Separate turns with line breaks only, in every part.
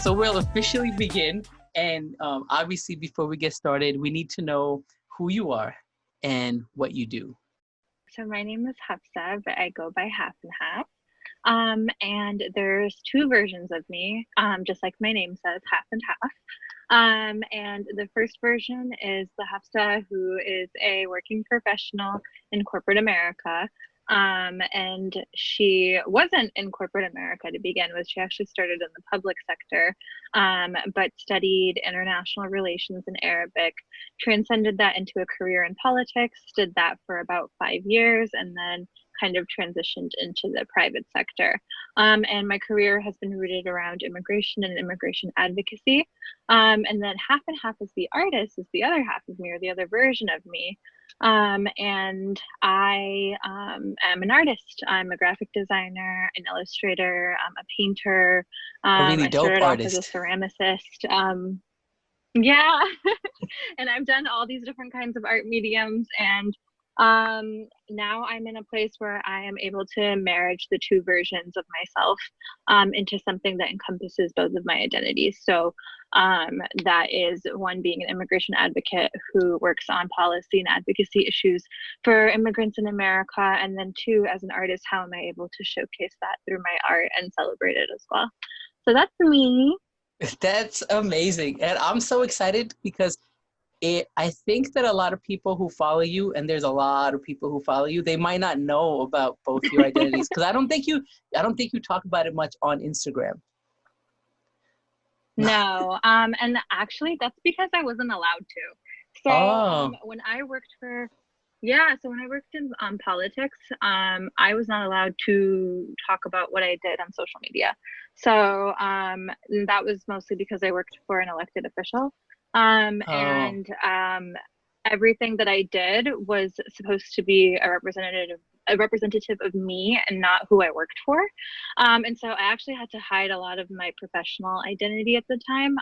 So we'll officially begin. And obviously, before we get started, we need to know who you are and what you do.
So my name is Hafsa, but I go by HafandHaf. And there's two versions of me, just like my name says, HafandHaf. And the first version is the Hafsa who is a working professional in corporate America. And she wasn't in corporate America to begin with. She actually started in the public sector, but studied international relations and Arabic, transcended that into a career in politics, did that for about 5 years, and then kind of transitioned into the private sector. And my career has been rooted around immigration and immigration advocacy. And then HafandHaf is the artist, is the other half of me, or the other version of me. And I am an artist. I'm a graphic designer, an illustrator, a painter.
A really dope
I started
artist.
off as a ceramicist. Yeah, and I've done all these different kinds of art mediums, and now I'm in a place where I am able to marriage the two versions of myself into something that encompasses both of my identities. So that is one, being an immigration advocate who works on policy and advocacy issues for immigrants in America, and then two, as an artist, how am I able to showcase that through my art and celebrate it as well? So that's me.
That's amazing. And I'm so excited because I think that a lot of people who follow you, and there's a lot of people who follow you, they might not know about both your identities, because I don't think you talk about it much on Instagram.
No, and actually that's because I wasn't allowed to. So when I worked in politics, I was not allowed to talk about what I did on social media. So that was mostly because I worked for an elected official. And everything that I did was supposed to be a representative of me and not who I worked for. And so I actually had to hide a lot of my professional identity at the time,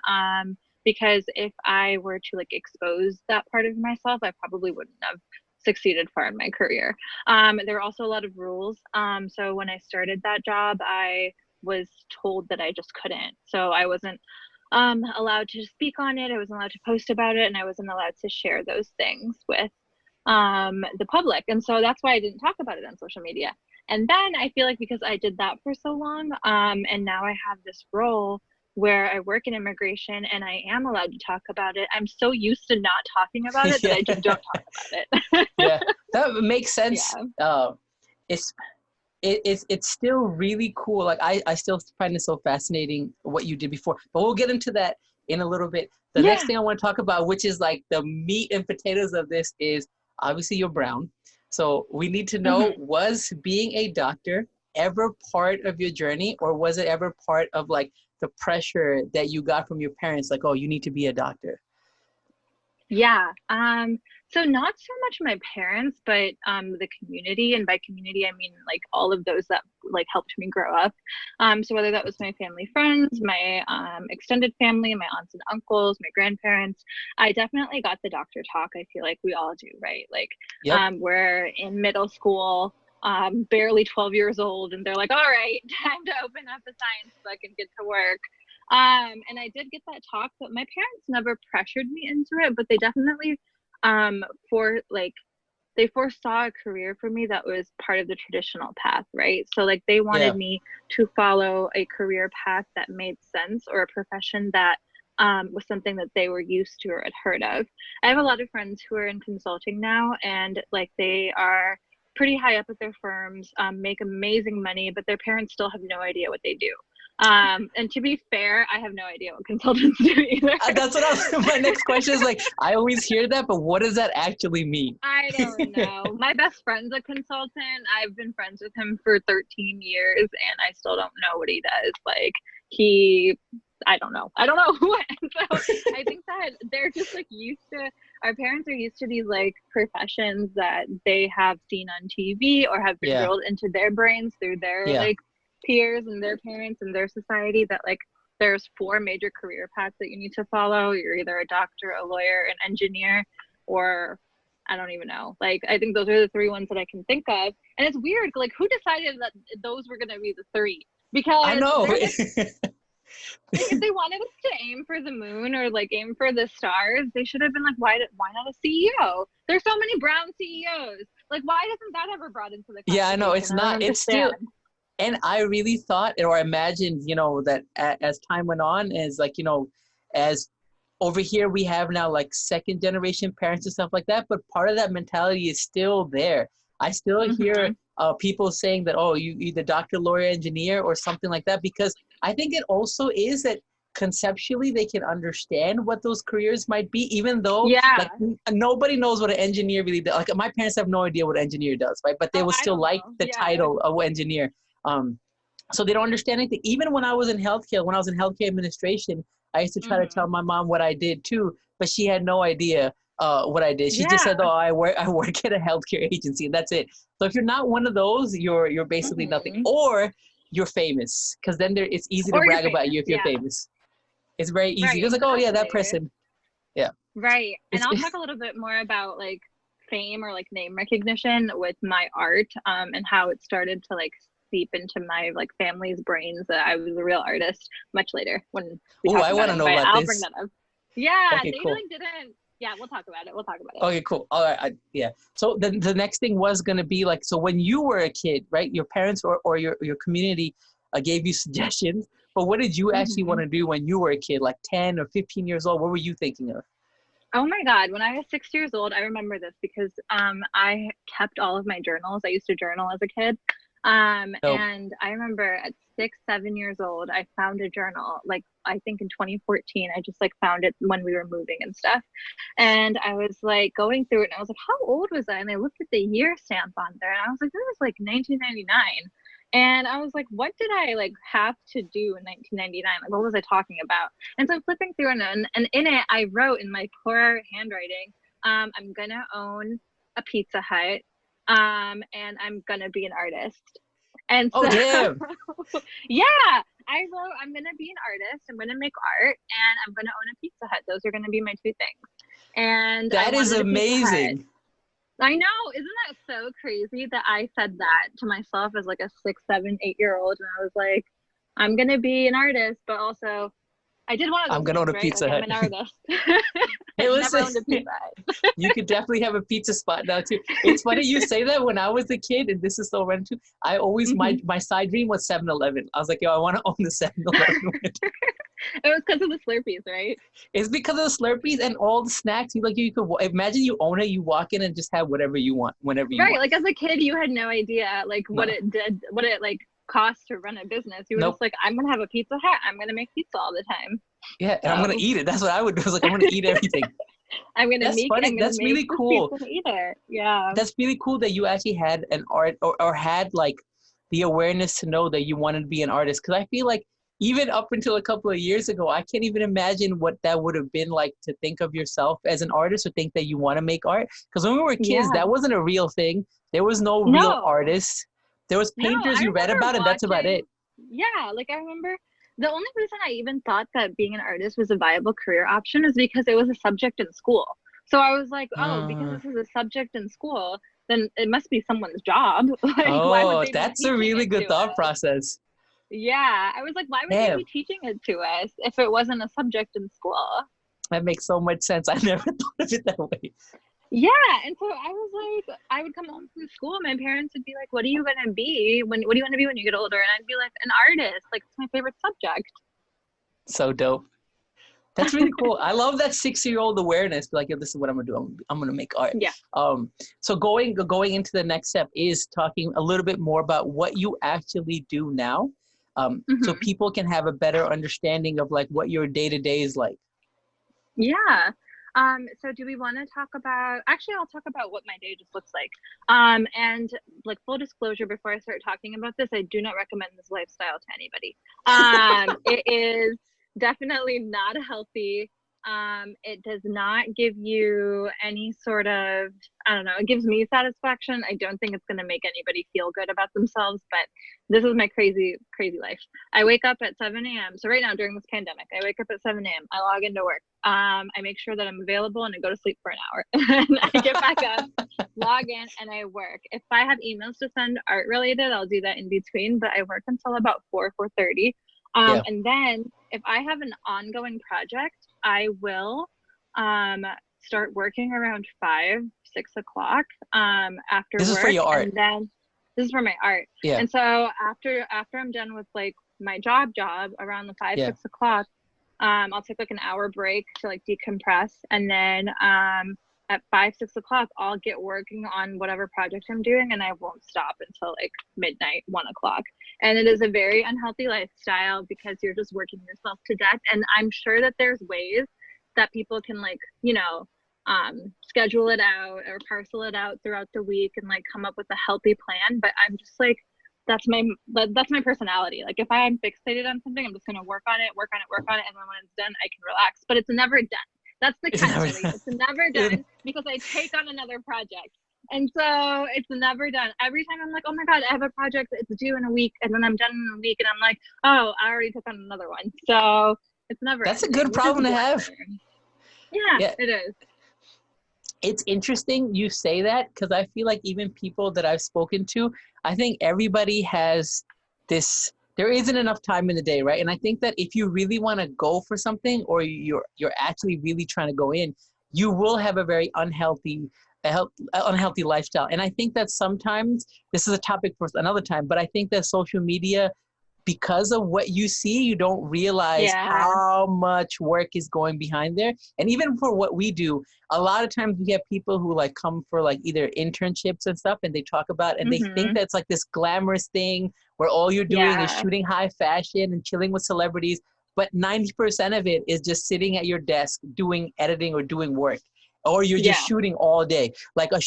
because if I were to expose that part of myself, I probably wouldn't have succeeded far in my career. There were also a lot of rules. So when I started that job, I was told that I just couldn't. So I wasn't allowed to speak on it. I wasn't allowed to post about it, and I wasn't allowed to share those things with the public. And so that's why I didn't talk about it on social media. And then I feel like because I did that for so long, and now I have this role where I work in immigration and I am allowed to talk about it, I'm so used to not talking about it that I just don't talk about it.
Yeah, that makes sense.
Yeah.
It's still really cool. I still find it so fascinating what you did before, but we'll get into that in a little bit. The next thing I want to talk about, which is the meat and potatoes of this, is obviously you're brown. So we need to know, was being a doctor ever part of your journey, or was it ever part of the pressure that you got from your parents? Oh, you need to be a doctor.
Yeah. So not so much my parents, but the community, and by community I mean all of those that helped me grow up. So whether that was my family friends, my extended family, my aunts and uncles, my grandparents, I definitely got the doctor talk. I feel like we all do, right? We're in middle school, barely 12 years old, and they're like, all right, time to open up a science book and get to work. And I did get that talk, but my parents never pressured me into it, but they definitely they foresaw a career for me that was part of the traditional path, right? So they wanted me to follow a career path that made sense, or a profession that was something that they were used to or had heard of. I have a lot of friends who are in consulting now, and they are pretty high up at their firms, make amazing money, but their parents still have no idea what they do. And to be fair, I have no idea what consultants do either.
That's what my next question is. I always hear that, but what does that actually mean?
I don't know. My best friend's a consultant. I've been friends with him for 13 years, and I still don't know what he does. I don't know what. So I think that they're just used to, our parents are used to these professions that they have seen on TV or have been drilled into their brains through their peers and their parents and their society, that there's 4 major career paths that you need to follow. You're either a doctor, a lawyer, an engineer, or I don't even know. I think those are the 3 ones that I can think of. And it's weird, who decided that those were going to be the 3? Because
I know.
Like if they wanted us to aim for the moon or like aim for the stars, they should have been like, why not a CEO? There's so many brown CEOs. Like, why isn't that ever brought into the
Yeah, I know it's
conversation? I don't
not. It's
understand.
still. And I really thought or imagined, that as time went on, as like, as over here we have now like second generation parents and stuff like that, but part of that mentality is still there. I still hear people saying that, oh, you either doctor, lawyer, engineer, or something like that, because I think it also is that conceptually they can understand what those careers might be, even though like nobody knows what an engineer really does. Like my parents have no idea what an engineer does, right? But they will still like the title of engineer. So they don't understand anything. Even when I was in healthcare administration, I used to try to tell my mom what I did too, but she had no idea what I did. She just said, "Oh, I work at a healthcare agency, and that's it." So if you're not one of those, you're basically nothing, or you're famous, because then it's easy to brag about you if you're famous. It's very easy. It's like, oh yeah, that person. Yeah.
Right. And I'll talk a little bit more about like fame or like name recognition with my art, and how it started to like seep into my like family's brains that I was a real artist much later when we talk
I want to know about
I'll
this.
bring that up. Yeah,
okay,
they
cool.
like didn't. Yeah, we'll talk about it.
Okay, cool. All right. Yeah. So then the next thing was going to be like, so when you were a kid, right, your parents or your community gave you suggestions, but what did you actually want to do when you were a kid, like 10 or 15 years old? What were you thinking of?
Oh my God. When I was 6 years old, I remember this because I kept all of my journals. I used to journal as a kid. And I remember at 6, 7 years old, I found a journal, like I think in 2014, I just like found it when we were moving and stuff. And I was like going through it and I was like, how old was I? And I looked at the year stamp on there and I was like, this was like 1999. And I was like, what did I like have to do in 1999? Like, what was I talking about? And so I'm flipping through and in it, I wrote in my poor handwriting, I'm going to own a Pizza Hut. And I'm gonna be an artist. And so,
damn.
Yeah, I wrote, I'm gonna be an artist, I'm gonna make art, and I'm gonna own a Pizza Hut. Those are gonna be my two things. And
that is amazing.
I know, isn't that so crazy that I said that to myself as like a 6, 7, 8-year-old, and I was like, I'm gonna be an artist, but also I did one of those.
I'm gonna own a Pizza Hut.
I'm an artist.
Hey, listen,
never owned a Pizza Hut.
You could definitely have a pizza spot now too. It's funny you say that. When I was a kid, and this is so random too, I always my side dream was 7-Eleven. I was like, yo, I want to own the 7-Eleven.
It was because of the Slurpees, right?
It's because of the Slurpees and all the snacks. You could imagine you own it. You walk in and just have whatever you want whenever you want.
Right, like as a kid, you had no idea what it did, what it like cost to run a business. You were just like, I'm gonna have a Pizza Hut. I'm gonna make pizza all the time.
Yeah, and I'm gonna eat it. That's what I would do. I was like, I'm gonna eat everything. That's really cool.
Yeah.
That's really cool that you actually had an art or had like the awareness to know that you wanted to be an artist. Because I feel like even up until a couple of years ago, I can't even imagine what that would have been like to think of yourself as an artist or think that you want to make art. Because when we were kids, that wasn't a real thing. There was no real artists. There was painters you read about, and that's about it.
Yeah, like I remember the only reason I even thought that being an artist was a viable career option is because it was a subject in school. So I was like, because this is a subject in school, then it must be someone's job. Like, why would they
that's a really good thought process.
Yeah, I was like, why would they be teaching it to us if it wasn't a subject in school?
That makes so much sense. I never thought of it that way.
Yeah, and so I was like, I would come home from school, my parents would be like, what are you gonna be? What do you want to be when you get older? And I'd be like, an artist. Like, it's my favorite subject.
So dope. That's really cool. I love that 6-year-old awareness. Like, yo, this is what I'm gonna do. I'm gonna make art.
Yeah.
So going into the next step is talking a little bit more about what you actually do now, so people can have a better understanding of like what your day-to-day is like.
Yeah. So do we want to talk about, actually, I'll talk about what my day just looks like. And like full disclosure, before I start talking about this, I do not recommend this lifestyle to anybody. It is definitely not healthy. It does not give you any sort of, I don't know, it gives me satisfaction. I don't think it's going to make anybody feel good about themselves, but this is my crazy, crazy life. I wake up at 7 a.m. So right now during this pandemic, I wake up at 7 a.m. I log into work. I make sure that I'm available and I go to sleep for an hour. And I get back up, log in, and I work. If I have emails to send art related, I'll do that in between, but I work until about 4:30.
Yeah.
And then if I have an ongoing project, I will start working around 5, 6 o'clock after
This is for
work.
your art.
And then this is for my art.
Yeah.
And so after I'm done with like my job around the 5, 6 o'clock, I'll take like an hour break to like decompress. And then at 5, 6 o'clock, I'll get working on whatever project I'm doing, and I won't stop until like midnight, 1 o'clock. And it is a very unhealthy lifestyle because you're just working yourself to death. And I'm sure that there's ways that people can like, you know, schedule it out or parcel it out throughout the week and like come up with a healthy plan. But I'm just like, that's my personality. Like if I'm fixated on something, I'm just going to work on it. And then when it's done, I can relax, but it's never done. That's the catch. It's never done because I take on another project. And so it's never done. Every time I'm like, oh my God, I have a project that's due in a week. And then I'm done in a week. And I'm like, oh, I already took on another one. So it's never
That's
ending,
a good problem to have.
Yeah, it is.
It's interesting you say that because I feel like even people that I've spoken to, I think everybody has this, there isn't enough time in the day, right? And I think that if you really want to go for something or you're actually really trying to go in, you will have a very unhealthy lifestyle. And I think that sometimes, this is a topic for another time, but I think that social media, because of what you see, you don't realize how much work is going behind there. And even for what we do, a lot of times we have people who like come for like either internships and stuff, and they talk about, and they think that's like this glamorous thing where all you're doing is shooting high fashion and chilling with celebrities. But 90% of it is just sitting at your desk doing editing or doing work. Or you're just shooting all day. Like a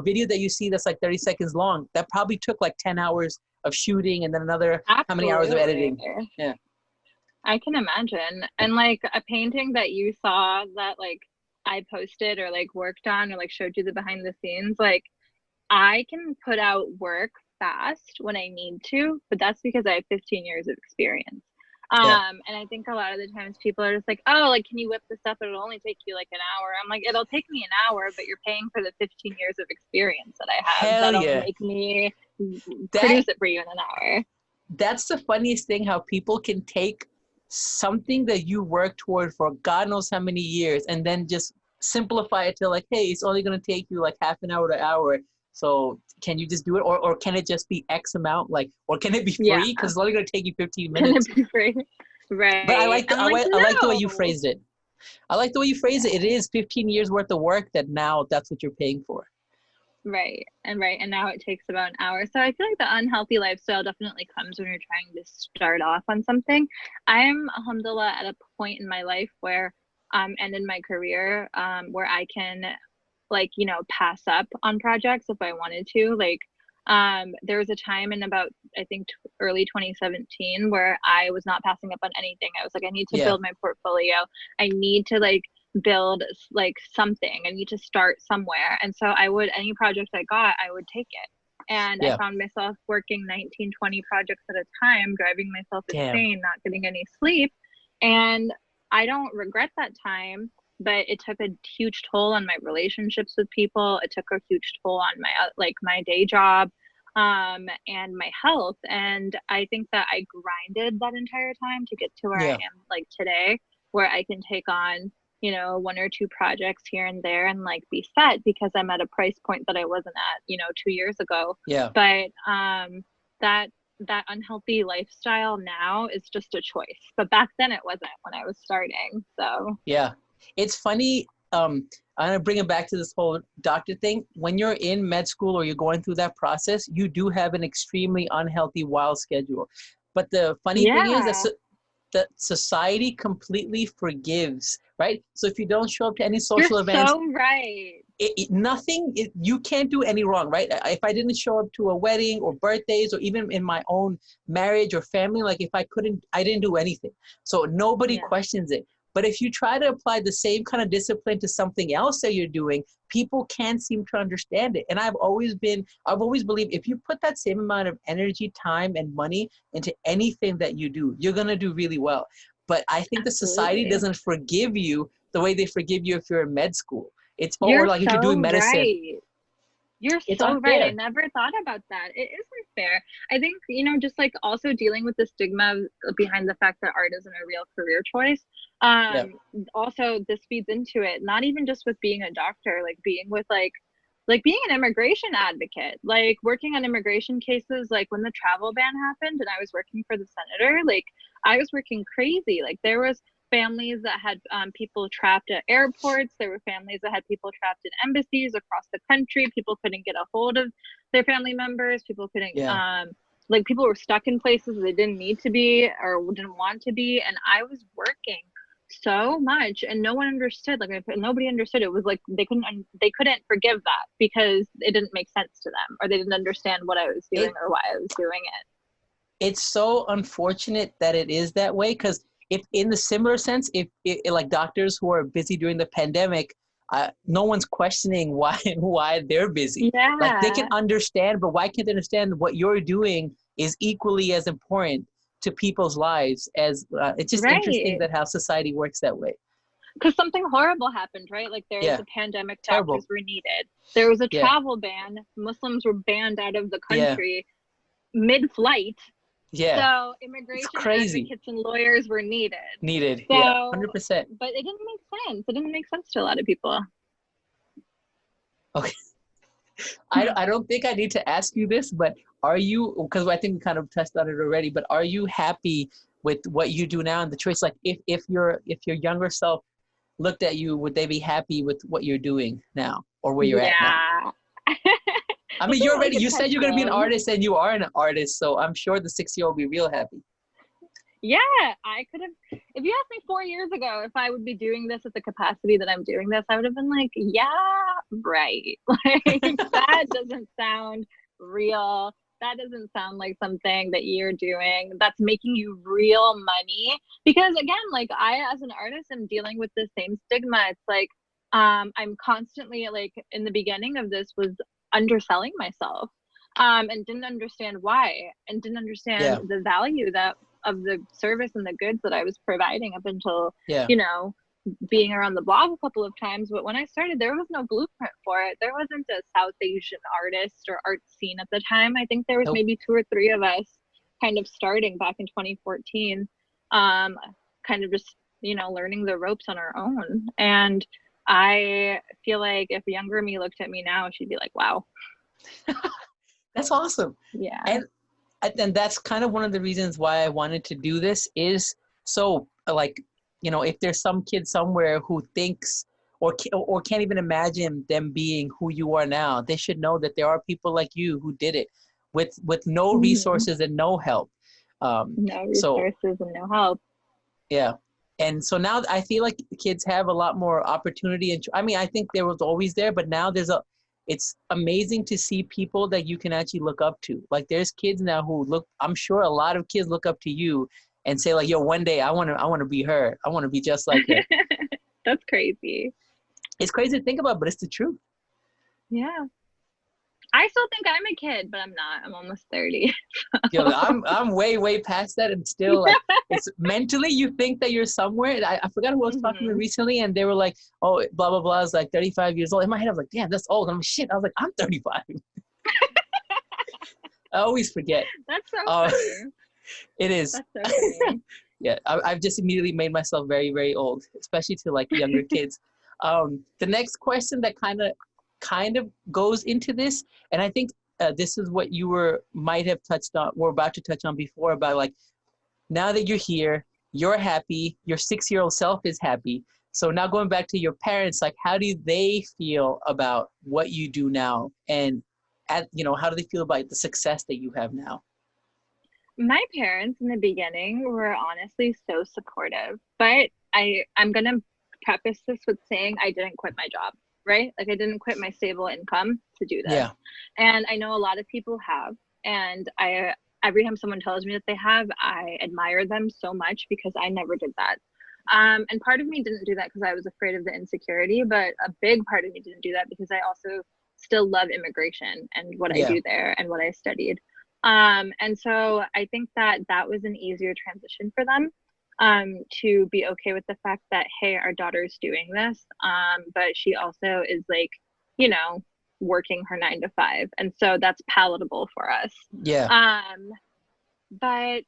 video that you see that's like 30 seconds long, that probably took like 10 hours of shooting and then another how many hours of editing. Yeah.
I can imagine. And like a painting that you saw that like I posted or like worked on or like showed you the behind the scenes, like I can put out work fast when I need to, but that's because I have 15 years of experience. And I think a lot of the times people are just like, oh, like, can you whip this up? It'll only take you like an hour. I'm like, it'll take me an hour, but you're paying for the 15 years of experience that I have. That'll make me produce it for you in an hour.
That's the funniest thing, how people can take something that you worked toward for God knows how many years and then just simplify it to like, hey, it's only going to take you like half an hour to an hour. So can you just do it? Or can it just be X amount? Like, or can it be free? Because it's only going to take you 15 minutes.
Can it be free? Right.
But I like the way you phrased it. I like the way you phrase it. It is 15 years worth of work that now that's what you're paying for.
Right. And now it takes about an hour. So I feel like the unhealthy lifestyle definitely comes when you're trying to start off on something. I'm, alhamdulillah, at a point in my life where, and in my career, where I can, like, you know, pass up on projects if I wanted to. Like, there was a time in about, I think, early 2017 where I was not passing up on anything. I was like, I need to build my portfolio. I need to like build like something. I need to start somewhere. And so any project I got, I would take it. And I found myself working 19, 20 projects at a time, driving myself insane, not getting any sleep. And I don't regret that time, but it took a huge toll on my relationships with people. It took a huge toll on my day job, and my health. And I think that I grinded that entire time to get to where I am like today, where I can take on, you know, 1 or 2 projects here and there and like be set because I'm at a price point that I wasn't at, you know, 2 years ago. Yeah. But that unhealthy lifestyle now is just a choice. But back then it wasn't when I was starting. So
yeah. It's funny. I'm going to bring it back to this whole doctor thing. When you're in med school or you're going through that process, you do have an extremely unhealthy, wild schedule. But the funny thing is that society completely forgives, right? So if you don't show up to any social events,
so right.
You can't do any wrong, right? If I didn't show up to a wedding or birthdays or even in my own marriage or family, like if I didn't do anything. So nobody questions it. But if you try to apply the same kind of discipline to something else that you're doing, people can't seem to understand it. And I've always believed if you put that same amount of energy, time, and money into anything that you do, you're going to do really well. But I think the society doesn't forgive you the way they forgive you if you're in med school. It's or like if you're doing medicine. Right.
You're
It's
so right. I
unfair.
never thought about that. It isn't fair. I think, just like also dealing with the stigma behind the fact that art isn't a real career choice.
Yeah.
Also this feeds into it, not even just with being a doctor, like being with like being an immigration advocate, like working on immigration cases, like when the travel ban happened and I was working for the senator, like I was working crazy. Like there was families that had people trapped at airports. There were families that had people trapped in embassies across the country. People couldn't get a hold of their family members. People couldn't,
Yeah.
like people were stuck in places they didn't need to be or didn't want to be. And I was working so much and no one understood, like nobody understood. It was like they couldn't forgive that because it didn't make sense to them, or they didn't understand what I was doing
It
or why I was doing it.
it's so unfortunate that it is that way, because if in the similar sense, if like doctors who are busy during the pandemic, no one's questioning why they're busy. Like they can
Yeah,
understand, but why can't they understand what you're doing is equally as important to people's lives as it's just interesting
right.
that how society works that way.
Because something horrible happened, right? Like there was
Yeah,
a pandemic, doctors
terrible.
were needed. There was a
Yeah,
travel ban. Muslims were banned out of the
yeah,
country mid-flight.
yeah.
So
It's
immigration
crazy.
advocates and lawyers were needed.
Needed. Yeah,
So,
100%.
but it didn't make sense. It didn't make sense to a lot of people.
Okay. I don't think I need to ask you this, but are you, because I think we kind of touched on it already, but are you happy with what you do now and the choice? Like if your younger self looked at you, would they be happy with what you're doing now or where you're at now?
Yeah.
I
That's
mean,
a
you're
really
already,
good
you said you're going to be an
question.
artist and you are an artist. So I'm sure the 6-year-old will be real happy.
Yeah, I could have, if you asked me 4 years ago if I would be doing this at the capacity that I'm doing this, I would have been like, yeah, right. Like, that doesn't sound real. That doesn't sound like something that you're doing that's making you real money. Because again, like I, as an artist, am dealing with the same stigma. It's like, I'm constantly like in the beginning of this was underselling myself, and didn't understand why and didn't understand
Yeah.
the value that of the service and the goods that I was providing up until,
Yeah.
you know, being around the block a couple of times. But when I started, there was no blueprint for it. There wasn't a South Asian artist or art scene at the time. I think there was
Nope.
maybe 2 or 3 of us kind of starting back in 2014, kind of just, learning the ropes on our own. And I feel like if younger me looked at me now, she'd be like, wow.
That's awesome.
Yeah.
And that's kind of one of the reasons why I wanted to do this is so like, if there's some kid somewhere who thinks or can't even imagine them being who you are now, they should know that there are people like you who did it with no
Mm-hmm.
resources and no help.
No
So
resources and no help.
yeah. And so now I feel like kids have a lot more opportunity. And I mean, I think there was always there, but now it's amazing to see people that you can actually look up to. Like there's kids now I'm sure a lot of kids look up to you and say like, yo, one day I want to be her. I want to be just like her.
That's crazy.
It's crazy to think about, but it's the truth.
Yeah. I still think I'm a kid, but I'm not. I'm almost 30.
Yo, I'm way past that, and still like it's mentally you think that you're somewhere. I forgot who I was talking to
Hmm.
recently, and they were like, "Oh, blah blah blah is like 35 years old." In my head, I was like, "Damn, that's old." I'm like, shit. I was like, "I'm 35." I always forget.
That's so
Uh,
funny.
it is.
That's so funny.
Yeah, I've just immediately made myself very old, especially to like younger kids. The next question that kind of goes into this, and I think this is what you might have touched on, we're about to touch on before about like now that you're here, you're happy, your 6-year-old self is happy. So now going back to your parents, like how do they feel about what you do now, and how do they feel about the success that you have now?
My parents in the beginning were honestly so supportive, but I'm gonna preface this with saying I didn't quit my job, right? Like I didn't quit my stable income to do this.
Yeah,
And I know a lot of people have, and I every time someone tells me that they have, I admire them so much because I never did that. And part of me didn't do that because I was afraid of the insecurity, but a big part of me didn't do that because I also still love immigration and what I
yeah,
do there and what I studied. And so I think that that was an easier transition for them, to be okay with the fact that, hey, our daughter's doing this. But she also is like, you know, working her 9 to 5. And so that's palatable for us.
Yeah.
But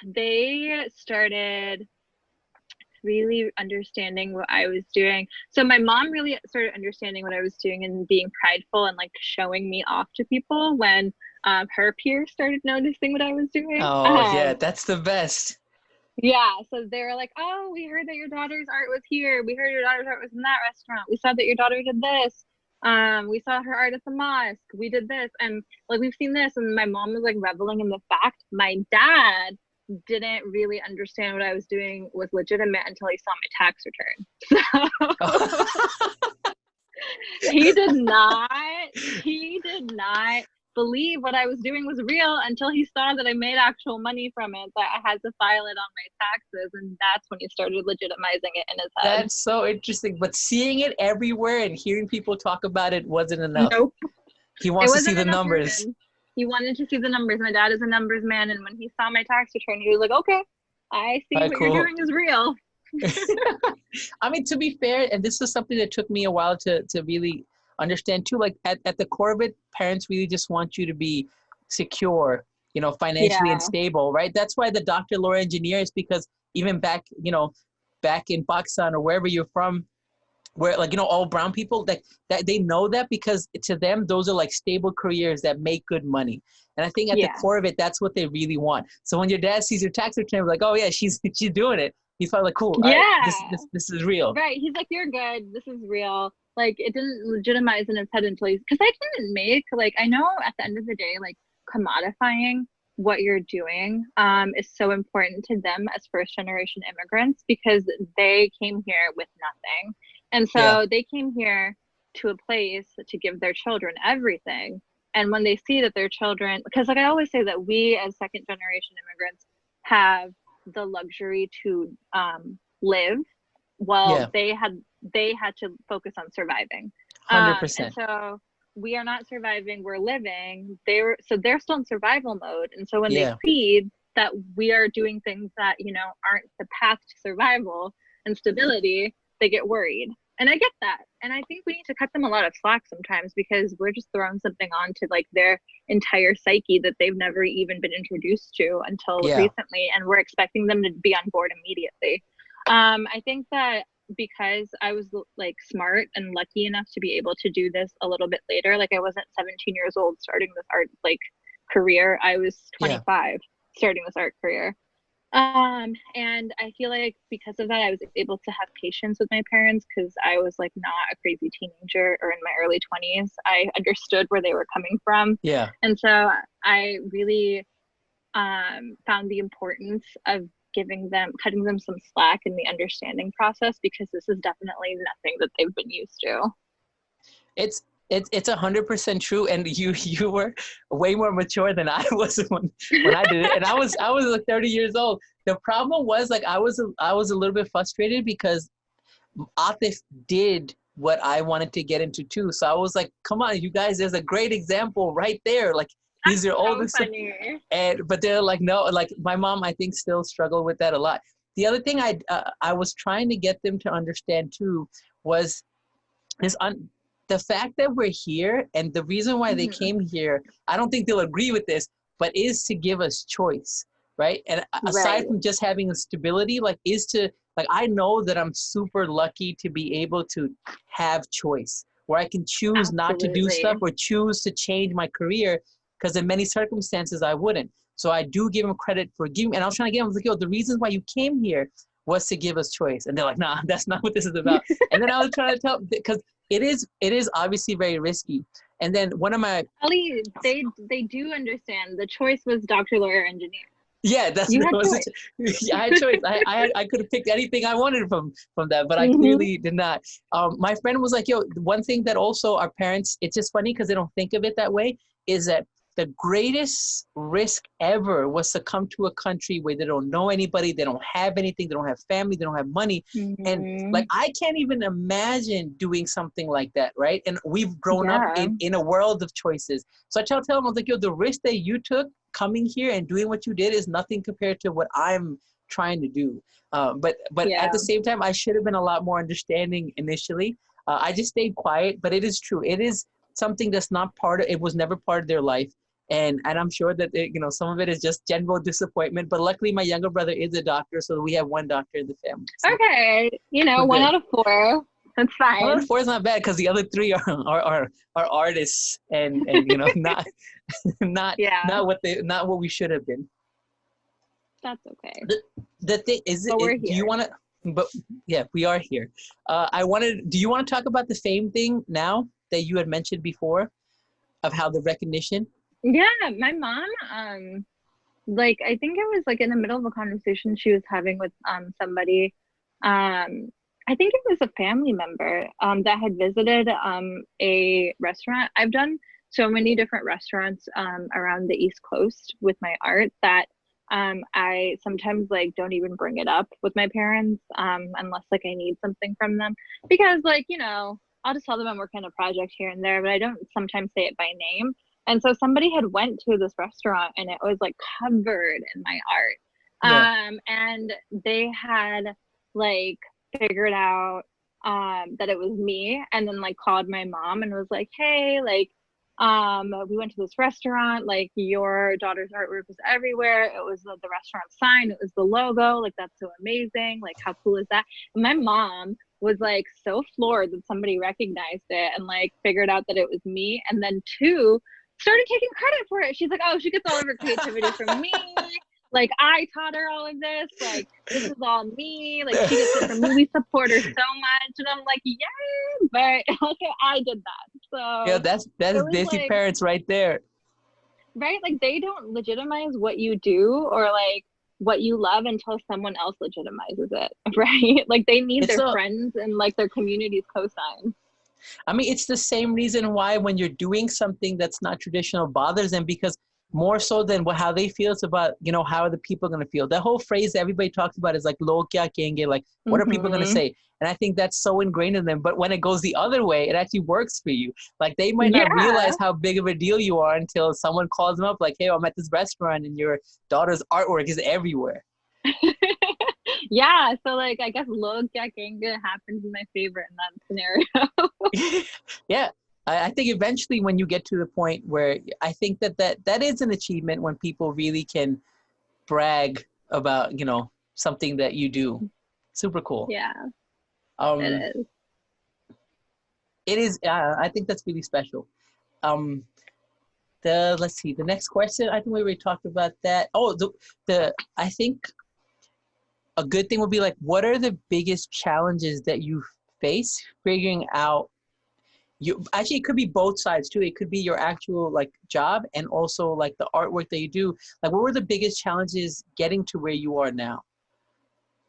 they started really understanding what I was doing. So my mom really started understanding what I was doing and being prideful and like showing me off to people when her peers started noticing what I was doing.
Oh, yeah, that's the best.
Yeah, so they were like, oh, we heard that your daughter's art was here. We heard your daughter's art was in that restaurant. We saw that your daughter did this. We saw her art at the mosque. We did this. And like, we've seen this. And my mom was like reveling in the fact my dad didn't really understand what I was doing was legitimate until he saw my tax return. So he did not believe what I was doing was real until he saw that I made actual money from it, that I had to file it on my taxes, and that's when he started legitimizing it in his head.
That's so interesting. But seeing it everywhere and hearing people talk about it wasn't enough.
Nope.
He wants to see the numbers.
He wanted to see the numbers. My dad is a numbers man, and when he saw my tax return, he was like, okay, I see what you're doing is real.
I mean, to be fair, and this is something that took me a while to really understand too, like at the core of it, parents really just want you to be secure, you know, financially and stable, right? That's why the doctor, lawyer, engineer is, because even back, you know, back in Pakistan or wherever you're from, where like, you know, all brown people, that they know that because to them, those are like stable careers that make good money. And I think at the core of it, that's what they really want. So when your dad sees your tax return, like, oh yeah, she's doing it. He's probably like, cool. Yeah. Right, this is real.
Right. He's like, you're good. This is real. Like, it didn't legitimize in his head until he's, because I didn't make, like, I know at the end of the day, like, commodifying what you're doing is so important to them as first generation immigrants, because they came here with nothing. And so they came here to a place to give their children everything. And when they see that their children, because like I always say that we as second generation immigrants have the luxury to live while they had to focus on surviving.
100%.
And so we are not surviving, we're living. They're still in survival mode. And so when they see that we are doing things that, you know, aren't the path to survival and stability, they get worried. And I get that. And I think we need to cut them a lot of slack sometimes, because we're just throwing something onto like their entire psyche that they've never even been introduced to until recently. And we're expecting them to be on board immediately. I think that because I was like smart and lucky enough to be able to do this a little bit later, like I wasn't 17 years old starting this art like career. I was 25 starting this art career. And I feel like because of that, I was able to have patience with my parents, because I was like not a crazy teenager or in my early 20s. I understood where they were coming from. Yeah. And so I really found the importance of cutting them some slack in the understanding process, because this is definitely nothing that they've been used to.
It's 100% true, and you were way more mature than I was when I did it, and I was like 30 years old. The problem was like I was a little bit frustrated because Atif did what I wanted to get into too. So I was like, come on, you guys, there's a great example right there. Like he's your oldest, but they're like, no, like my mom I think still struggled with that a lot. The other thing I was trying to get them to understand too was the fact that we're here, and the reason why they came here, I don't think they'll agree with this, but is to give us choice, right? And aside from just having a stability, like is to, like I know that I'm super lucky to be able to have choice, where I can choose not to do stuff or choose to change my career, because in many circumstances I wouldn't. So I do give them credit for giving, and I was trying to get them, like, yo, the reasons why you came here was to give us choice. And they're like, nah, that's not what this is about. And then I was trying to tell, because it is obviously very risky. And then one of my
Ali, they do understand the choice was doctor, lawyer, engineer.
Yeah, that's you had choice. Yeah, I had choice. I could have picked anything I wanted from that, but I clearly did not. My friend was like, yo, one thing that also our parents, it's just funny because they don't think of it that way, is that the greatest risk ever was to come to a country where they don't know anybody, they don't have anything, they don't have family, they don't have money. And like, I can't even imagine doing something like that, right? And we've grown up in a world of choices. So I tell them, I was like, yo, the risk that you took coming here and doing what you did is nothing compared to what I'm trying to do. But at the same time, I should have been a lot more understanding initially. I just stayed quiet, but it is true. It is something that's not part of, it was never part of their life. And I'm sure that, some of it is just general disappointment. But luckily, my younger brother is a doctor, so we have one doctor in the family. So
Okay, one out of four. That's fine.
1 out of 4 is not bad because the other 3 are artists and not not what we should have been.
That's okay.
The thing is,
but we're here.
Do you want to? But yeah, we are here. Do you want to talk about the fame thing now that you had mentioned before, of how the recognition?
Yeah, my mom, I think it was like in the middle of a conversation she was having with somebody. I think it was a family member that had visited a restaurant. I've done so many different restaurants around the East Coast with my art that I sometimes don't even bring it up with my parents unless I need something from them, because I'll just tell them I'm working on a project here and there, but I don't sometimes say it by name. And so somebody had went to this restaurant and it was covered in my art.
Yeah.
And they had figured out that it was me, and then called my mom and was like, hey, we went to this restaurant, your daughter's artwork was everywhere. It was the restaurant sign, it was the logo, that's so amazing, how cool is that? And my mom was so floored that somebody recognized it and figured out that it was me, and then started taking credit for it. She's like, oh, she gets all of her creativity from me. I taught her all of this. This is all me. She gets it from me. We support her so much. And I'm like, yeah, but I did that. So
yeah, that's Disney parents right there.
Right? They don't legitimize what you do or what you love until someone else legitimizes it. Right? They need their friends and their community's cosign.
I mean, it's the same reason why when you're doing something that's not traditional bothers them, because more so than how they feel, it's about, how are the people going to feel? That whole phrase that everybody talks about is log kya kenge, what are people going to say? And I think that's so ingrained in them. But when it goes the other way, it actually works for you. They might not realize how big of a deal you are until someone calls them up hey, I'm at this restaurant and your daughter's artwork is everywhere.
Yeah, so I guess log kya kenge happens in my favor in that scenario.
Yeah. I think eventually when you get to the point where I think that is an achievement, when people really can brag about, something that you do. Super cool.
Yeah,
it is. It is. I think that's really special. Let's see, the next question, I think we already talked about that. Oh, I think a good thing would be what are the biggest challenges that you face figuring out? Actually, it could be both sides too. It could be your actual job and also the artwork that you do. What were the biggest challenges getting to where you are now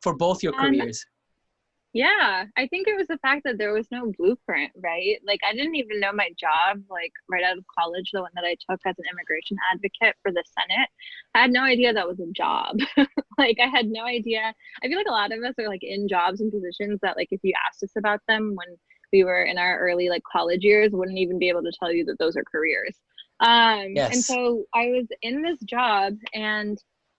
for both your careers?
Yeah, I think it was the fact that there was no blueprint, right? I didn't even know my job, right out of college, the one that I took as an immigration advocate for the Senate. I had no idea that was a job. I had no idea. I feel a lot of us are in jobs and positions that if you asked us about them when we were in our early college years, wouldn't even be able to tell you that those are careers.
Yes.
And so I was in this job and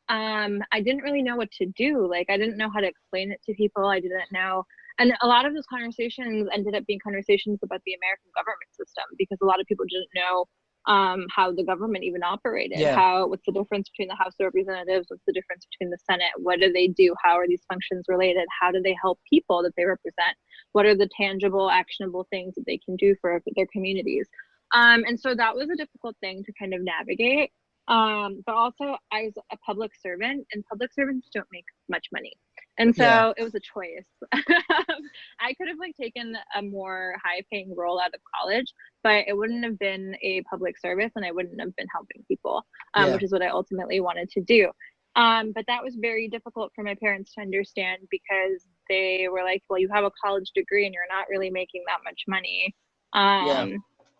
I didn't really know what to do. I didn't know how to explain it to people. I didn't know. And a lot of those conversations ended up being conversations about the American government system, because a lot of people didn't know how the government even operated.
Yeah.
What's the difference between the House of Representatives? What's the difference between the Senate? What do they do? How are these functions related? How do they help people that they represent? What are the tangible, actionable things that they can do for their communities? And so that was a difficult thing to kind of navigate. But also I was a public servant, and public servants don't make much money. And so It was a choice. I could have taken a more high paying role out of college, but it wouldn't have been a public service and I wouldn't have been helping people, which is what I ultimately wanted to do. But that was very difficult for my parents to understand, because they were like, well, you have a college degree and you're not really making that much money.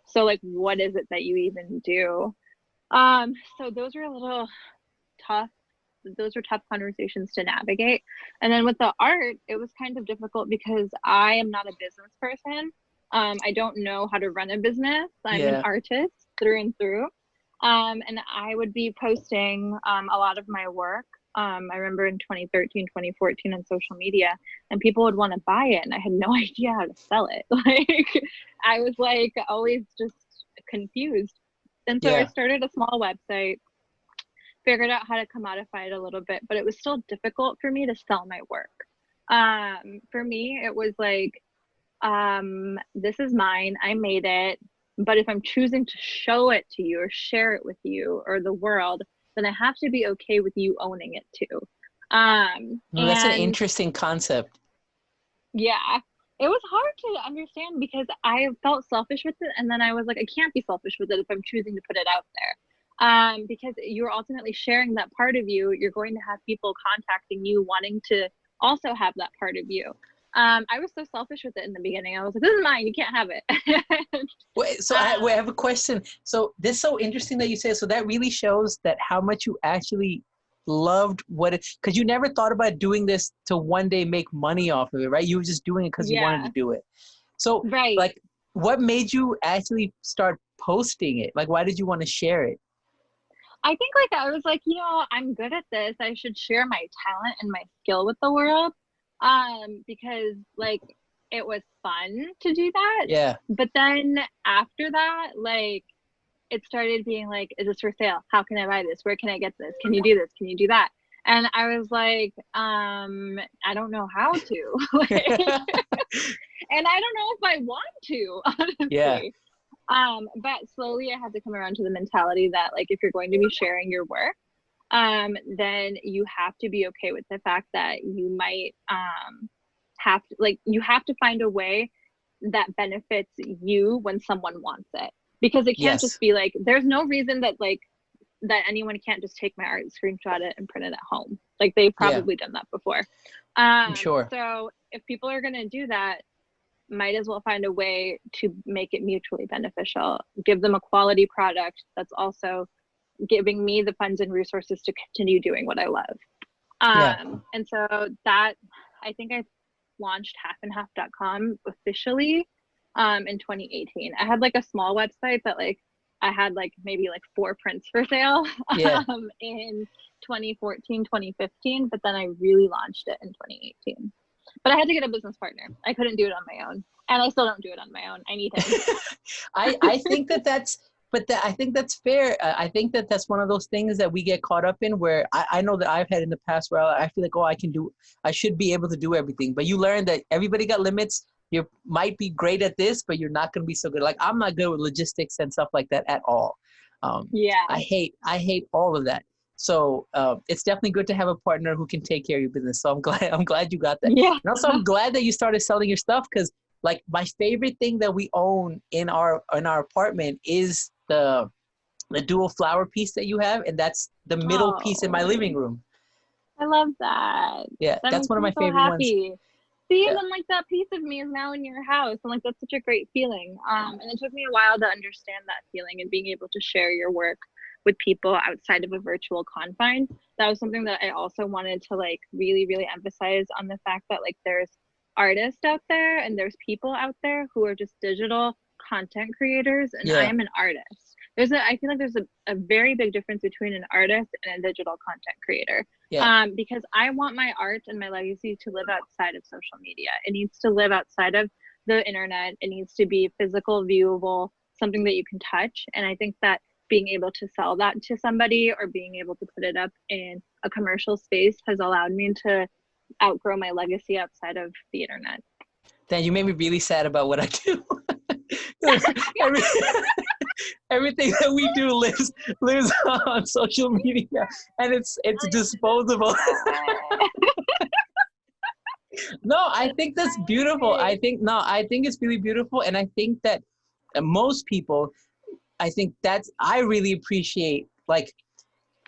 So what is it that you even do? So those were a little tough. Those were tough conversations to navigate. And then with the art, it was kind of difficult because I am not a business person. I don't know how to run a business. I'm an artist through and through. And I would be posting a lot of my work. I remember in 2013, 2014 on social media, and people would want to buy it and I had no idea how to sell it. I was always just confused. And so I started a small website, figured out how to commodify it a little bit, but it was still difficult for me to sell my work. For me, it was like, this is mine, I made it, but if I'm choosing to show it to you or share it with you or the world, then I have to be okay with you owning it too.
That's an interesting concept.
Yeah, it was hard to understand because I felt selfish with it, and then I was like, I can't be selfish with it if I'm choosing to put it out there. Because you're ultimately sharing that part of you. You're going to have people contacting you wanting to also have that part of you. I was so selfish with it in the beginning. I was like, this is mine, you can't have it.
Wait, so I have a question. So this is so interesting that you say, so that really shows that how much you actually loved what it, because you never thought about doing this to one day make money off of it, right? You were just doing it because you wanted to do it. So like, what made you actually start posting it? Like, why did you want to share it?
I think like, I was like, you know, I'm good at this. I should share my talent and my skill with the world. Because like, it was fun to do that. Yeah. But then after that, like, it started being like, is this for sale? How can I buy this? Where can I get this? Can you do this? Can you do that? And I was like, I don't know how to. Like, and I don't know if I want to, honestly. Yeah. But slowly I had to come around to the mentality that like, if you're going to be sharing your work, then you have to be okay with the fact that you might have to, like, you have to find a way that benefits you when someone wants it. Because it can't just be like, there's no reason that like, that anyone can't just take my art, screenshot it, and print it at home. Like they've probably done that before. I'm sure. So if people are going to do that, might as well find a way to make it mutually beneficial. Give them a quality product that's also giving me the funds and resources to continue doing what I love. And so that, I think I launched HafandHaf.com officially in 2018. I had like a small website that like I had like maybe like 4 prints for sale in 2014, 2015, but then I really launched it in 2018. But I had to get a business partner. I couldn't do it on my own, and I still don't do it on my own. I need him.
I think that's I think that's fair. I think that's one of those things that we get caught up in where I know that I've had in the past where I feel like, oh, I should be able to do everything. But you learn that everybody got limits. You might be great at this, but you're not going to be so good. Like I'm not good with logistics and stuff like that at all. I hate all of that. So it's definitely good to have a partner who can take care of your business. So I'm glad you got that. Yeah. And also I'm glad that you started selling your stuff, because like my favorite thing that we own in our apartment is the dual flower piece that you have, and that's the middle piece in my living room.
I love that.
Yeah, that's one of my favorite ones.
See, and then like that piece of me is now in your house, and like that's such a great feeling. And it took me a while to understand that feeling and being able to share your work with people outside of a virtual confine. That was something that I also wanted to like really, really emphasize on the fact that like there's artists out there and there's people out there who are just digital content creators, and I am an artist. I feel like there's a very big difference between an artist and a digital content creator. Because I want my art and my legacy to live outside of social media. It needs to live outside of the internet. It needs to be physical, viewable, something that you can touch. And I think that being able to sell that to somebody or being able to put it up in a commercial space has allowed me to outgrow my legacy outside of the internet.
Dan, you made me really sad about what I do. Everything that we do lives on social media, and it's disposable. No, I think that's beautiful. I think it's really beautiful, and I think that most people, I really appreciate like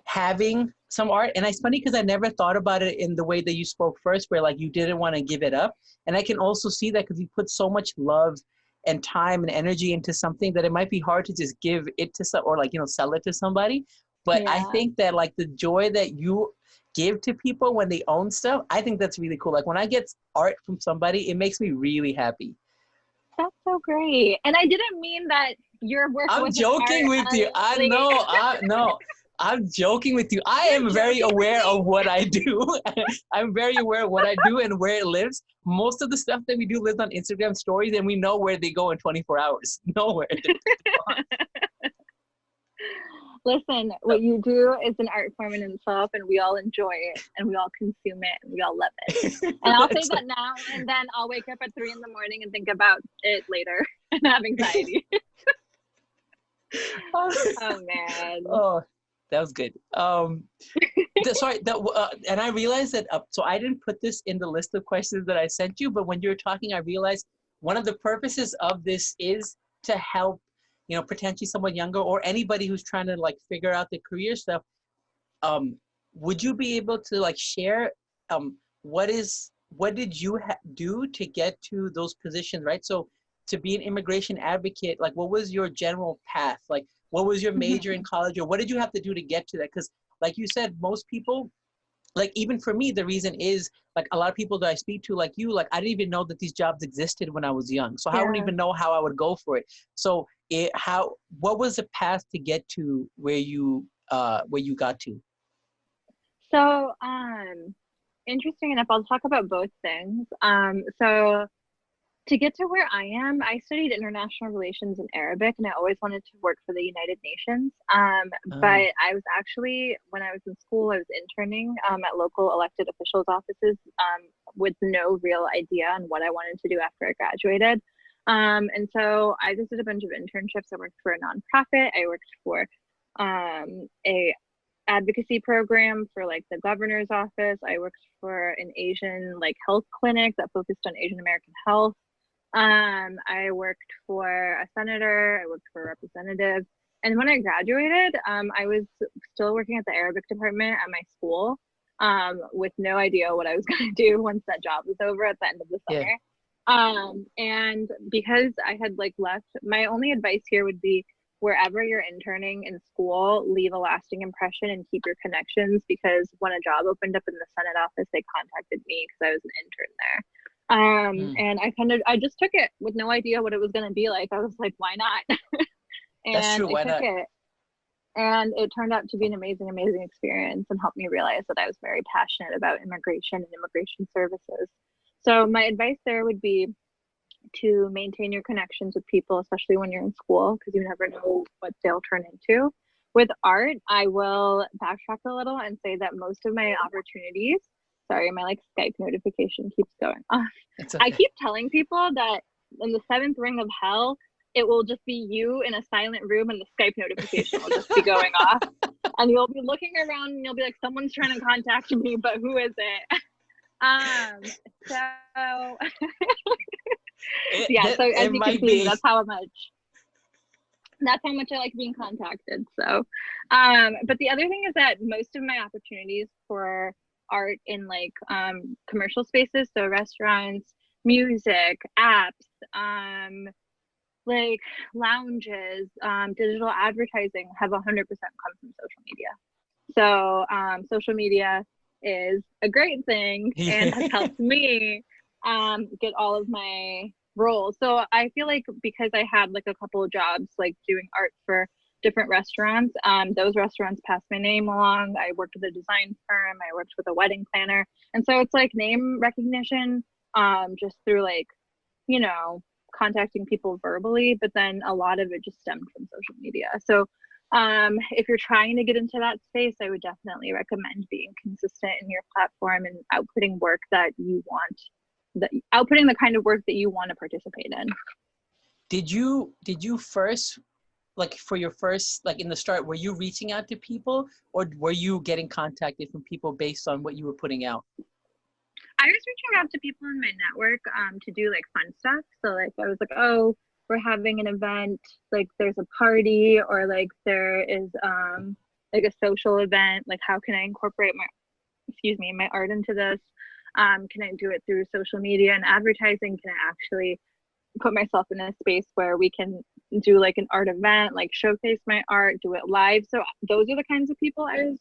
having some art. And it's funny because I never thought about it in the way that you spoke first, where like you didn't want to give it up. And I can also see that because you put so much love and time and energy into something that it might be hard to just give it to or like, sell it to somebody. But I think that like the joy that you give to people when they own stuff, I think that's really cool. Like when I get art from somebody, it makes me really happy.
That's so great. And I didn't mean that your work was
I'm joking with you. I know. No. I'm joking with you. I am very aware of what I do. I'm very aware of what I do and where it lives. Most of the stuff that we do lives on Instagram stories, and we know where they go in 24 hours. Nowhere.
Listen, what you do is an art form in itself, and we all enjoy it, and we all consume it, and we all love it. And I'll say that now, and then I'll wake up at 3 in the morning and think about it later and have anxiety. Oh man.
Oh, that was good. Sorry. And I realized that. So I didn't put this in the list of questions that I sent you, but when you were talking, I realized one of the purposes of this is to help, you know, potentially someone younger or anybody who's trying to like figure out the career stuff. Would you be able to like share what did you do to get to those positions, right? So to be an immigration advocate, like what was your general path? Like what was your major in college, or what did you have to do to get to that? Because like you said, most people, like even for me, the reason is like a lot of people that I speak to, like you, like I didn't even know that these jobs existed when I was young. So I don't even know how I would go for it. So what was the path to get to where you got to?
So, interesting enough, I'll talk about both things. So to get to where I am, I studied international relations in Arabic, and I always wanted to work for the United Nations. But I was actually, when I was in school, I was interning at local elected officials' offices with no real idea on what I wanted to do after I graduated. And so I just did a bunch of internships. I worked for a nonprofit. I worked for a advocacy program for like the governor's office. I worked for an Asian like health clinic that focused on Asian American health. I worked for a senator. I worked for a representative. And when I graduated, I was still working at the Arabic department at my school with no idea what I was going to do once that job was over at the end of the summer. And because I had like left, my only advice here would be wherever you're interning in school, leave a lasting impression and keep your connections, because when a job opened up in the Senate office, they contacted me because I was an intern there. And I just took it with no idea what it was going to be like. I was like, why not? And
That's true. Why
I took
not?
it. And it turned out to be an amazing, amazing experience, and helped me realize that I was very passionate about immigration and immigration services. So my advice there would be to maintain your connections with people, especially when you're in school, because you never know what they'll turn into. With art, I will backtrack a little and say that most of my opportunities, sorry, my like Skype notification keeps going off.
It's okay.
I keep telling people that in the 7th ring of hell, it will just be you in a silent room and the Skype notification will just be going off. And you'll be looking around and you'll be like, someone's trying to contact me, but who is it? So yeah, so as you can see, that's how much I like being contacted. So but the other thing is that most of my opportunities for art in like commercial spaces, so restaurants, music, apps, like lounges, digital advertising, have 100% come from social media. So social media is a great thing and has helped me get all of my roles. So I feel like because I had like a couple of jobs like doing art for different restaurants, those restaurants passed my name along. I worked with a design firm, I worked with a wedding planner, and so it's like name recognition just through like, you know, contacting people verbally, but then a lot of it just stemmed from social media. So if you're trying to get into that space, I would definitely recommend being consistent in your platform and outputting work that you want, outputting the kind of work that you want to participate in.
Did you first, like for your first, like in the start, were you reaching out to people, or were you getting contacted from people based on what you were putting out?
I was reaching out to people in my network to do like fun stuff. So like I was like, oh, we're having an event, like there's a party, or like there is like a social event, like how can I incorporate my art into this? Can I do it through social media and advertising? Can I actually put myself in a space where we can do like an art event, like showcase my art, do it live? So those are the kinds of people I was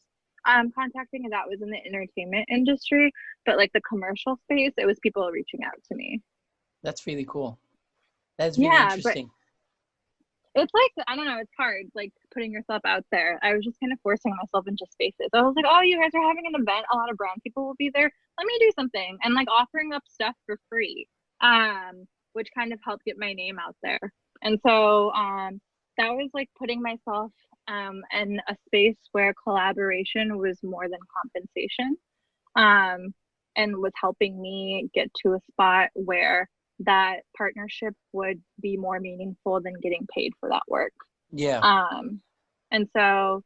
contacting, and that was in the entertainment industry. But like the commercial space, it was people reaching out to me.
That's really cool. That's really interesting.
It's like, I don't know, it's hard, like putting yourself out there. I was just kind of forcing myself into spaces. I was like, oh, you guys are having an event, a lot of brown people will be there, let me do something. And like offering up stuff for free, which kind of helped get my name out there. And so that was like putting myself in a space where collaboration was more than compensation, and was helping me get to a spot where that partnership would be more meaningful than getting paid for that work.
Yeah.
And so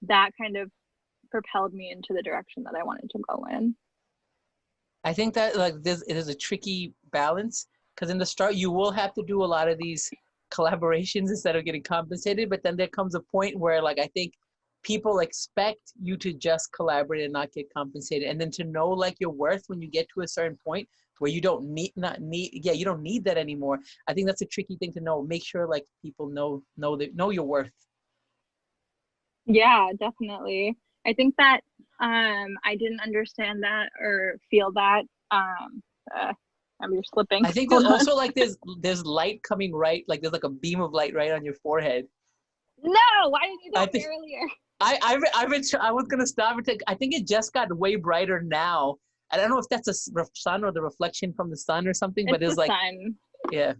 that kind of propelled me into the direction that I wanted to go in.
I think that like it is a tricky balance, because in the start you will have to do a lot of these collaborations instead of getting compensated, but then there comes a point where like I think people expect you to just collaborate and not get compensated, and then to know like your worth when you get to a certain point where you don't need you don't need that anymore. I think that's a tricky thing to know. Make sure like people know your worth.
Yeah, definitely. I think that I didn't understand that or feel that. You're slipping.
I think there's also like there's light coming right, like there's like a beam of light right on your forehead.
No, why didn't you tell me earlier?
I was gonna stop and take. I think it just got way brighter now. I don't know if that's a sun or the reflection from the sun or something, but it's like
sun.
Yeah,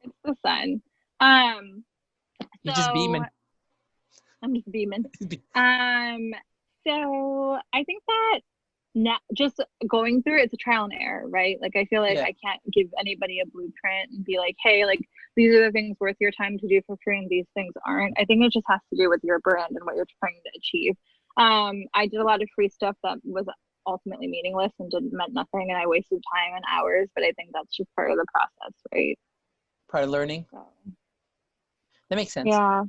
it's the sun.
You're just beaming.
I'm just beaming. So I think that now just going through it's a trial and error, right? Like I feel like I can't give anybody a blueprint and be like, hey, like these are the things worth your time to do for free and these things aren't. I think it just has to do with your brand and what you're trying to achieve. I did a lot of free stuff that was ultimately meaningless and meant nothing, and I wasted time and hours, but I think that's just part of the process, right?
Part of learning. That makes sense.
Yeah.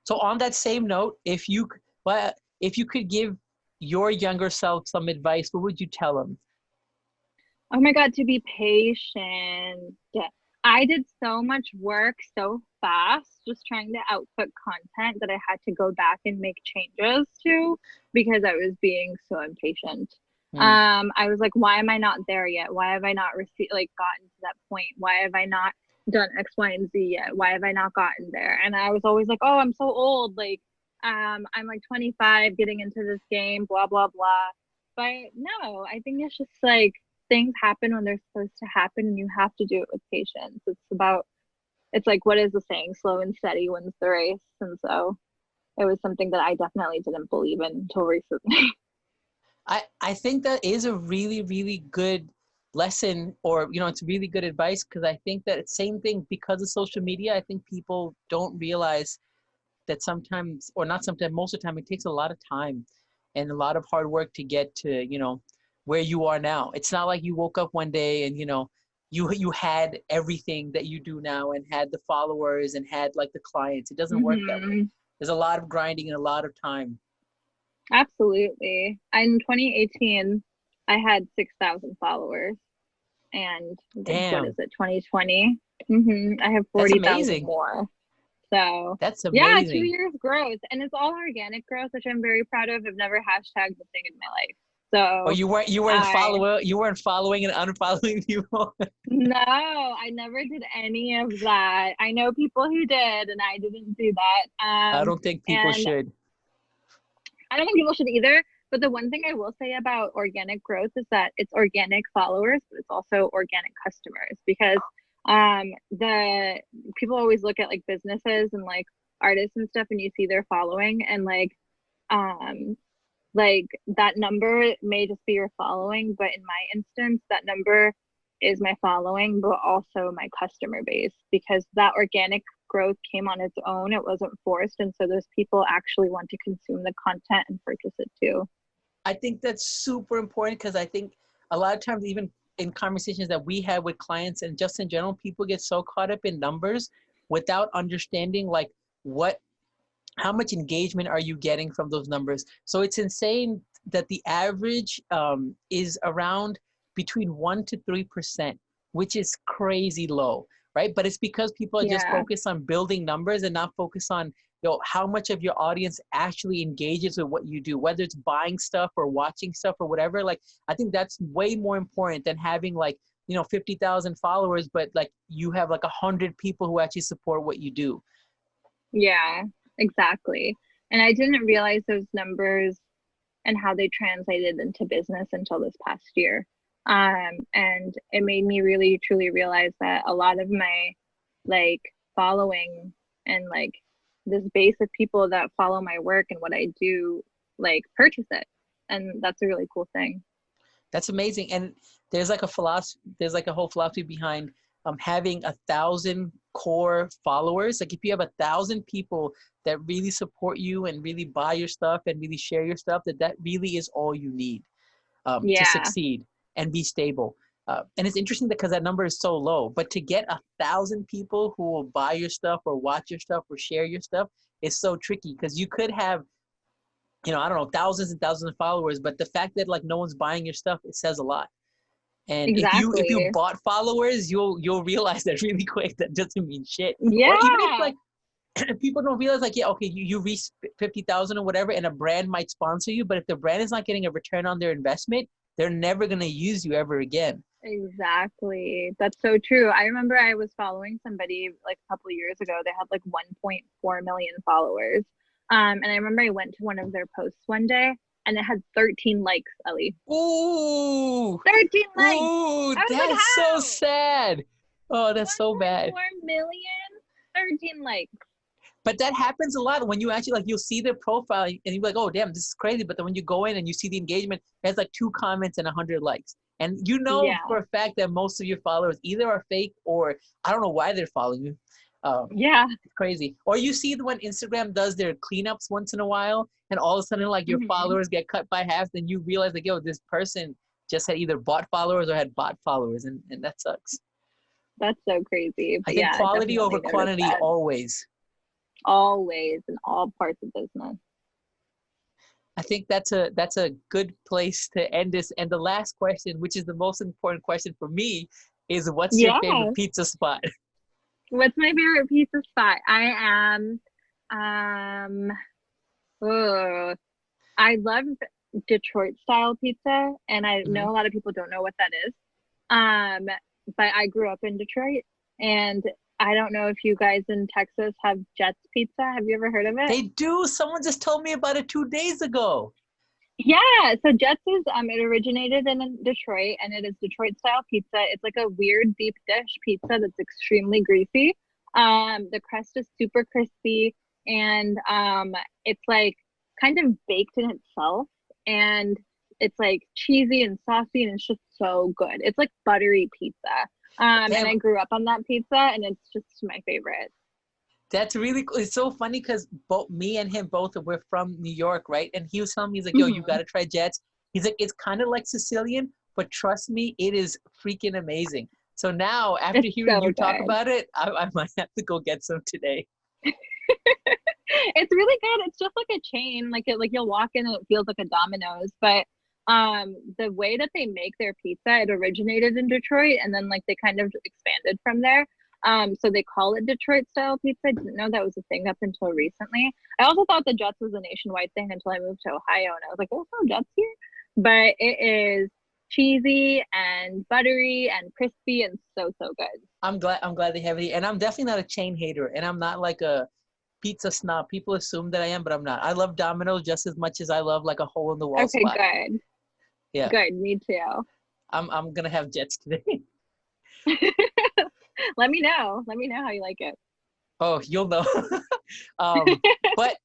So on that same note, if you could give your younger self some advice, what would you tell them?
Oh my God, to be patient. I did so much work so fast just trying to output content that I had to go back and make changes to because I was being so impatient. I was like, why am I not there yet? Why have I not gotten to that point? Why have I not done X, Y, and Z yet? Why have I not gotten there? And I was always like, oh, I'm so old. Like, I'm like 25 getting into this game, blah, blah, blah. But no, I think it's just like things happen when they're supposed to happen and you have to do it with patience. It's like, what is the saying? Slow and steady wins the race. And so it was something that I definitely didn't believe in until recently.
I think that is a really, really good lesson, or, it's really good advice, because I think that same thing, because of social media, I think people don't realize that sometimes, or not sometimes, most of the time, it takes a lot of time and a lot of hard work to get to, where you are now. It's not like you woke up one day and, you had everything that you do now and had the followers and had like the clients. It doesn't work that way. There's a lot of grinding and a lot of time.
Absolutely. In 2018, I had 6,000 followers. And
Damn.
What is it, 2020? I have 40,000 more. So
that's amazing.
Yeah, 2 years growth. And it's all organic growth, which I'm very proud of. I've never hashtagged a thing in my life. So
you weren't following and unfollowing people.
No, I never did any of that. I know people who did, and I didn't do that.
I don't think people should.
I don't think people should either. But the one thing I will say about organic growth is that it's organic followers, but it's also organic customers, because the people always look at like businesses and like artists and stuff, and you see their following, and like that number may just be your following, but in my instance, that number is my following, but also my customer base, because that organic growth came on its own. It wasn't forced. And so those people actually want to consume the content and purchase it too.
I think that's super important, because I think a lot of times, even in conversations that we have with clients and just in general, people get so caught up in numbers without understanding like how much engagement are you getting from those numbers. So it's insane that the average is around between 1% to 3%, which is crazy low, right? But it's because people are just focused on building numbers and not focused on how much of your audience actually engages with what you do, whether it's buying stuff or watching stuff or whatever. Like, I think that's way more important than having like, 50,000 followers, but like you have like 100 people who actually support what you do.
Yeah, exactly. And I didn't realize those numbers and how they translated into business until this past year. And it made me really truly realize that a lot of my like following and like this base of people that follow my work and what I do, like purchase it. And that's a really cool thing.
That's amazing. And there's like a philosophy, there's like a whole philosophy behind having 1,000 core followers. Like if you have 1,000 people that really support you and really buy your stuff and really share your stuff, that really is all you need to succeed and be stable. And it's interesting because that number is so low, but to get 1,000 people who will buy your stuff or watch your stuff or share your stuff is so tricky, because you could have, I don't know, thousands and thousands of followers, but the fact that like no one's buying your stuff, it says a lot. And
exactly.
if you bought followers, you'll realize that really quick that doesn't mean shit.
Yeah.
Or even if like people don't realize, like, yeah, okay, you reach 50,000 or whatever, and a brand might sponsor you, but if the brand is not getting a return on their investment, they're never gonna use you ever again.
Exactly. That's so true. I remember I was following somebody like a couple of years ago. They had like 1.4 million followers. And I remember I went to one of their posts one day and it had 13 likes, Ellie.
Ooh.
13 likes.
Ooh, that's so sad. Oh, that's so bad.
4 million, 13 likes.
But that happens a lot when you actually, like, you'll see their profile and you'll be like, oh, damn, this is crazy. But then when you go in and you see the engagement, it has like 2 comments and 100 likes. And for a fact that most of your followers either are fake or I don't know why they're following you. It's crazy. Or you see when Instagram does their cleanups once in a while, and all of a sudden, like, your followers get cut by half, then you realize, like, yo, this person just had either bought followers or had bought followers, and that sucks.
That's so crazy.
I think quality over quantity always.
Always, in all parts of business.
I think that's a good place to end this. And the last question, which is the most important question for me, is what's your favorite pizza spot?
What's my favorite pizza spot? I love Detroit style pizza, and I know a lot of people don't know what that is. But I grew up in Detroit, and I don't know if you guys in Texas have Jets Pizza. Have you ever heard of it?
They do. Someone just told me about it 2 days ago.
Yeah, so Jets is it originated in Detroit, and it is Detroit style pizza. It's like a weird deep dish pizza that's extremely greasy. The crust is super crispy, and it's like kind of baked in itself, and it's like cheesy and saucy, and it's just so good. It's like buttery pizza. And I grew up on that pizza, and it's just my favorite.
That's really cool. It's so funny because both me and him we're from New York, right? And he was telling me, he's like, yo, you got to try Jets. He's like, it's kind of like Sicilian, but trust me, it is freaking amazing. So now, after hearing you talk about it, I might have to go get some today.
It's really good. It's just like a chain. Like you'll walk in and it feels like a Domino's, but the way that they make their pizza, it originated in Detroit, and then like they kind of expanded from there. So they call it Detroit style pizza. I didn't know that was a thing up until recently. I also thought the Jets was a nationwide thing until I moved to Ohio, and I was like, oh, no Jets here? But it is cheesy and buttery and crispy and so good. I'm
glad they have it, and I'm definitely not a chain hater, and I'm not like a pizza snob. People assume that I am, but I'm not. I love Domino's just as much as I love like a hole in the wall spot.
Okay, good. Yeah. Good, me too.
I'm gonna have Jets today.
Let me know how you like it.
Oh, you'll know. But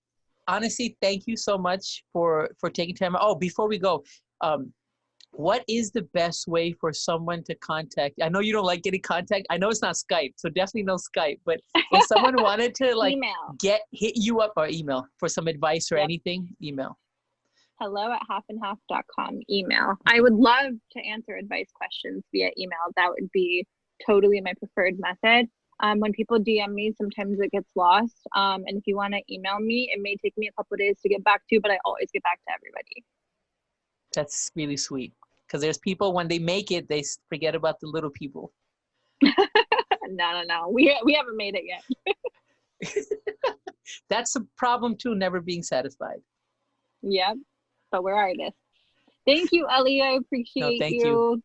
honestly, thank you so much for taking time. Oh, before we go, what is the best way for someone to contact? I know you don't like getting contact. I know it's not Skype, so definitely no Skype. But if someone wanted to like hit you up or email for some advice or anything, email.
hello@HafandHaf.com email. I would love to answer advice questions via email. That would be totally my preferred method. When people DM me, sometimes it gets lost. And if you want to email me, it may take me a couple of days to get back to you, but I always get back to everybody.
That's really sweet. Because there's people, when they make it, they forget about the little people.
No. We haven't made it yet.
That's a problem too, never being satisfied.
Yep. But we're artists. Thank you, Ellie. I appreciate
thank you.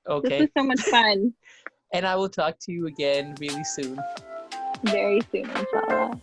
Okay.
This was so much fun.
And I will talk to you again really soon.
Very soon, inshallah.